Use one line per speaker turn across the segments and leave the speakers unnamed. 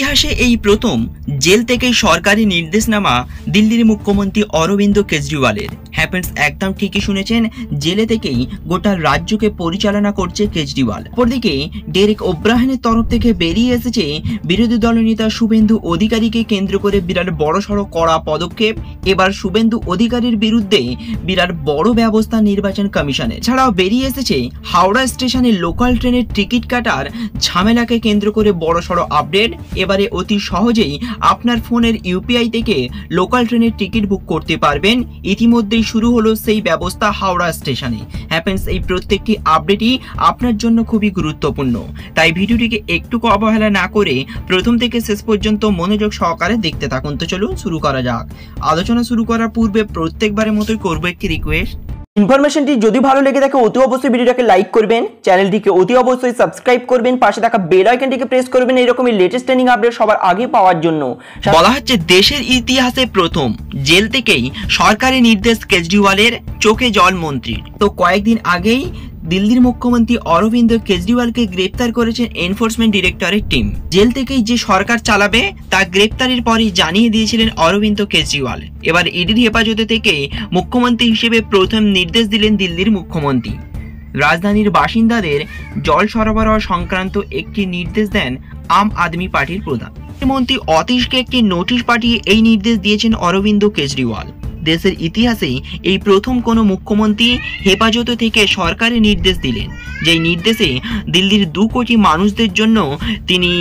ইতিহাসে এই প্রথম জেল থেকে সরকারি নির্দেশনামা দিল্লির মুখ্যমন্ত্রী অরবিন্দ কেজরিওয়ালের। হ্যাপেন্স একদম ঠিকই শুনেছেন, জেলে থেকেই গোটা রাজ্যকে পরিচালনা করছে কেজরিওয়াল। অপরদিকে ডেরেক ওব্রাহেনের তরফ থেকে বেরিয়ে এসেছে বিরোধী দলনেতা শুভেন্দু অধিকারীকে কেন্দ্র করে বিরাট বড়সড় কড়া পদক্ষেপ। এবার শুভেন্দু অধিকারীর বিরুদ্ধে বিরাট বড় ব্যবস্থা নির্বাচন কমিশনের। ছাড়াও বেরিয়ে এসেছে হাওড়া স্টেশনে লোকাল ট্রেনের টিকিট কাটার ঝামেলাকে কেন্দ্র করে বড়সড় আপডেট। এবারে অতি সহজেই আপনার ফোনের ইউপিআই থেকে লোকাল ট্রেনের টিকিট বুক করতে পারবেন। ইতিমধ্যেই শুরু হলো সেই ব্যবস্থা হাওড়া স্টেশনে। হ্যাপেন্স এই প্রত্যেকটি আপডেটই আপনার জন্য খুবই গুরুত্বপূর্ণ, তাই ভিডিওটিকে একটুকু অবহেলা না করে প্রথম থেকে শেষ পর্যন্ত মনোযোগ সহকারে দেখতে থাকুন। তো চলুন শুরু করা যাক। আলোচনা শুরু করার পূর্বে প্রত্যেকবারের মতোই করবো একটি রিকোয়েস্ট, ইনফরমেশনটি যদি ভালো লেগে থাকে অতি অবশ্যই ভিডিওটাকে লাইক করবেন, চ্যানেলটিকে অতি অবশ্যই সাবস্ক্রাইব করবেন, পাশে থাকা বেল আইকনটিকে প্রেস করবেন এরকমই লেটেস্ট ট্রেনিং আপডেট সবার আগে পাওয়ার জন্য। বলা হচ্ছে দেশের ইতিহাসে প্রথম জেল থেকেই সরকারি নির্দেশ কেজরিওয়ালের, চোখে জল মন্ত্রীর। তো কয়েকদিন আগেই দিল্লির মুখ্যমন্ত্রী অরবিন্দ কেজরিওয়ালকে গ্রেপ্তার করেছেন এনফোর্সমেন্ট ডিরেক্টরের টিম। জেল থেকেই যে সরকার চালাবে তা গ্রেপ্তারের পরই জানিয়ে দিয়েছিলেন অরবিন্দ কেজরিওয়াল। এবার ইডির হেফাজতে থেকে মুখ্যমন্ত্রী হিসেবে প্রথম নির্দেশ দিলেন দিল্লির মুখ্যমন্ত্রী। রাজধানীর বাসিন্দাদের জল সরবরাহ সংক্রান্ত একটি নির্দেশ দেন আম আদমি পার্টির প্রধান মন্ত্রী অতীশকে একটি নোটিশ পাঠিয়ে এই নির্দেশ দিয়েছেন অরবিন্দ কেজরিওয়াল। দেশের ইতিহাসেই এই প্রথম কোনো মুখ্যমন্ত্রী হেফাজতে থেকে সরকারি নির্দেশ দিলেন, যেই নির্দেশে দিল্লির 2 কোটি মানুষদের জন্য তিনি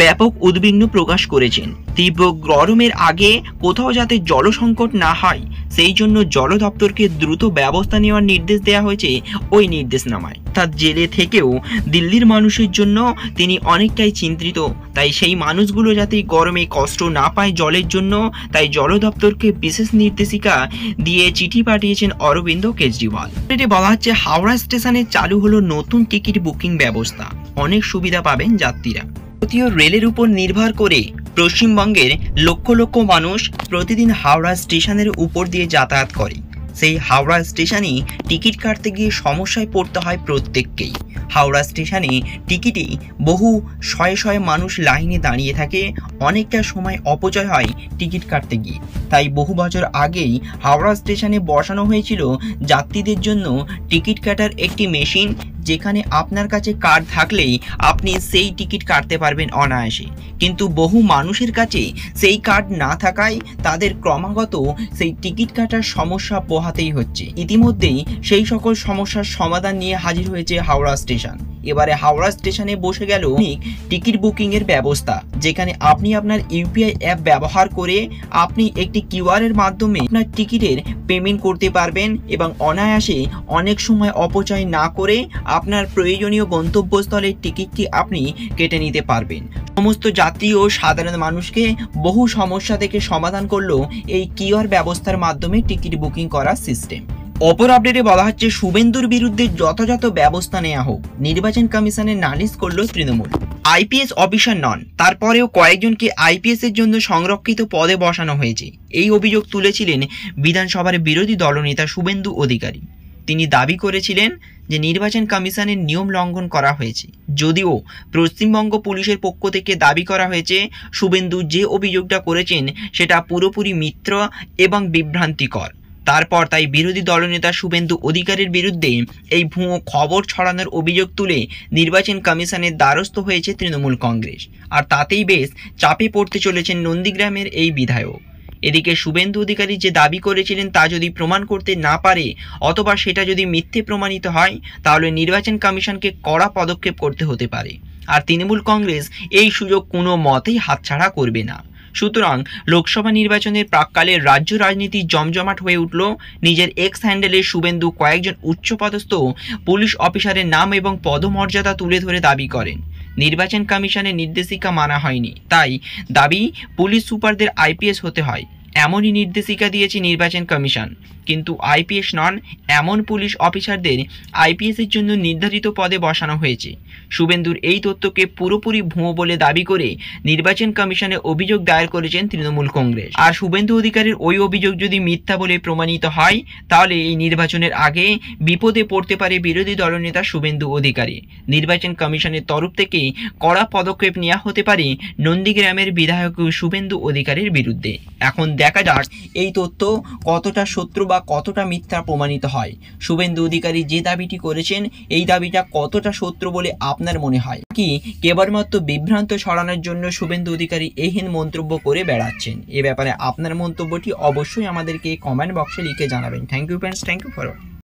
ব্যাপক উদ্বিগ্ন প্রকাশ করেছেন। তীব্র গরমের আগে কোথাও যাতে জল সংকট না হয় সেই জন্য জল দপ্তরকে দ্রুত ব্যবস্থা নেওয়ার নির্দেশ দেওয়া হয়েছে ওই নির্দেশনামায়। তার জেলে থেকেও দিল্লির মানুষের জন্য তিনি অনেকটাই চিন্তিত, তাই সেই মানুষগুলো যাতে গরমে কষ্ট না পায় জলের জন্য, তাই জল দপ্তরকে বিশেষ নির্দেশিকা দিয়ে চিঠি পাঠিয়েছেন অরবিন্দ কেজরিওয়াল। এটি বলা হচ্ছে হাওড়া স্টেশনে চালু হলো নতুন টিকিট বুকিং ব্যবস্থা, অনেক সুবিধা পাবেন যাত্রীরা। ভারতীয় রেলের উপর নির্ভর করে পশ্চিমবঙ্গের লক্ষ লক্ষ মানুষ প্রতিদিন হাওড়া স্টেশনের উপর দিয়ে যাতায়াত করে। সেই হাওড়া স্টেশনে টিকিট কাটতে গিয়ে সমস্যায় পড়তে হয় প্রত্যেককেই। হাওড়া স্টেশনে টিকিটে বহু শয়ে শয়ে মানুষ লাইনে দাঁড়িয়ে থাকে, অনেকটা সময় অপচয় হয় টিকিট কাটতে গিয়ে। তাই বহু বছর আগেই হাওড়া স্টেশনে বসানো হয়েছিল যাত্রীদের জন্য টিকিট কাটার একটি মেশিন, যেখানে আপনার কাছে কার্ড থাকলেই আপনি সেই টিকিট কাটতে পারবেন অনায়াসে। কিন্তু বহু মানুষের কাছে সেই কার্ড না থাকায় তাদের ক্রমাগত সেই টিকিট কাটার সমস্যা পোহাতেই হচ্ছে। ইতিমধ্যেই সেই সকল সমস্যার সমাধান নিয়ে হাজির হয়েছে হাওড়া স্টেশন। এবারে হাওড়া স্টেশনে বসে গেল টিকিট বুকিং এর ব্যবস্থা, যেখানে আপনি আপনার ইউপিআই অ্যাপ ব্যবহার করে আপনি একটি কিউআর এর মাধ্যমে আপনার টিকিটের পেমেন্ট করতে পারবেন এবং অনায়াসে অনেক সময় অপচয় না করে আপনার প্রয়োজনীয় গন্তব্যস্থলের টিকিটটি আপনি কেটে নিতে পারবেন। সমস্ত যাত্রী ও সাধারণ মানুষকে বহু সমস্যা থেকে সমাধান করলো এই কিউআর ব্যবস্থার মাধ্যমে টিকিট বুকিং করার সিস্টেম। অপর আপডেটে বলা হচ্ছে শুভেন্দুর বিরুদ্ধে যথাযথ ব্যবস্থা নেওয়া হোক, নির্বাচন কমিশনে নালিশ করল তৃণমূল। আইপিএস অফিসার নন, তারপরেও কয়েকজনকে আইপিএস এর জন্য সংরক্ষিত পদে বসানো হয়েছে, এই অভিযোগ তুলেছিলেন বিধানসভার বিরোধী দলনেতা শুভেন্দু অধিকারী। তিনি দাবি করেছিলেন যে নির্বাচন কমিশনের নিয়ম লঙ্ঘন করা হয়েছে, যদিও পশ্চিমবঙ্গ পুলিশের পক্ষ থেকে দাবি করা হয়েছে শুভেন্দু যে অভিযোগটা করেছেন সেটা পুরোপুরি মিথ্যা এবং বিভ্রান্তিকর। তারপর তাই বিরোধী দলনেতা শুভেন্দু অধিকারীর বিরুদ্ধে এই ভুয়ো খবর ছড়ানোর অভিযোগ তুলে নির্বাচন কমিশনের দ্বারস্থ হয়েছে তৃণমূল কংগ্রেস, আর তাতেই বেশ চাপে পড়তে চলেছেন নন্দীগ্রামের এই বিধায়ক। এদিকে শুভেন্দু অধিকারী যে দাবি করেছিলেন তা যদি প্রমাণ করতে না পারে অথবা সেটা যদি মিথ্যে প্রমাণিত হয় তাহলে নির্বাচন কমিশনকে কড়া পদক্ষেপ করতে হতে পারে, আর তৃণমূল কংগ্রেস এই সুযোগ কোনো মতেই হাতছাড়া করবে না। সুতরাং লোকসভা নির্বাচনের প্রাককালে রাজ্য রাজনীতি জমজমাট হয়ে উঠল। নিজের এক্স হ্যান্ডেলে শুভেন্দু কয়েকজন উচ্চপদস্থ পুলিশ অফিসারের নাম এবং পদমর্যাদা তুলে ধরে দাবি করেন নির্বাচন কমিশনের নির্দেশিকা মানা হয়নি, তাই দাবি পুলিশ সুপারদের আইপিএস হতে হয়, এমনই নির্দেশিকা দিয়েছে নির্বাচন কমিশন। কিন্তু আইপিএস নন এমন পুলিশ অফিসারদের আইপিএসের জন্য নির্ধারিত পদে বসানো হয়েছে। শুভেন্দুর এই তথ্যকে পুরোপুরি ভুয়ো বলে দাবি করে নির্বাচন কমিশনে অভিযোগ দায়ের করেছেন তৃণমূল কংগ্রেস। আর শুভেন্দু অধিকারীর ওই অভিযোগ যদি মিথ্যা বলে প্রমাণিত হয় তাহলে এই নির্বাচনের আগে বিপদে পড়তে পারে বিরোধী দলনেতা শুভেন্দু অধিকারী। নির্বাচন কমিশনের তরফ থেকে কড়া পদক্ষেপ নেওয়া হতে পারে নন্দীগ্রামের বিধায়ক শুভেন্দু অধিকারীর বিরুদ্ধে। এখন দেখা যাক এই তথ্য কতটা সত্য বা কতটা মিথ্যা প্রমাণিত হয়। শুভেন্দু অধিকারী যে দাবিটি করেছেন এই দাবিটা কতটা সত্য বলে আপনার মনে হয়, কি কেবলমাত্র বিভ্রান্ত ছড়ানোর জন্য শুভেন্দু অধিকারী এইহীন মন্তব্য করে বেড়াচ্ছেন? এ ব্যাপারে আপনার মন্তব্যটি অবশ্যই আমাদেরকে কমেন্ট বক্সে লিখে জানাবেন। Thank you friends, thank you for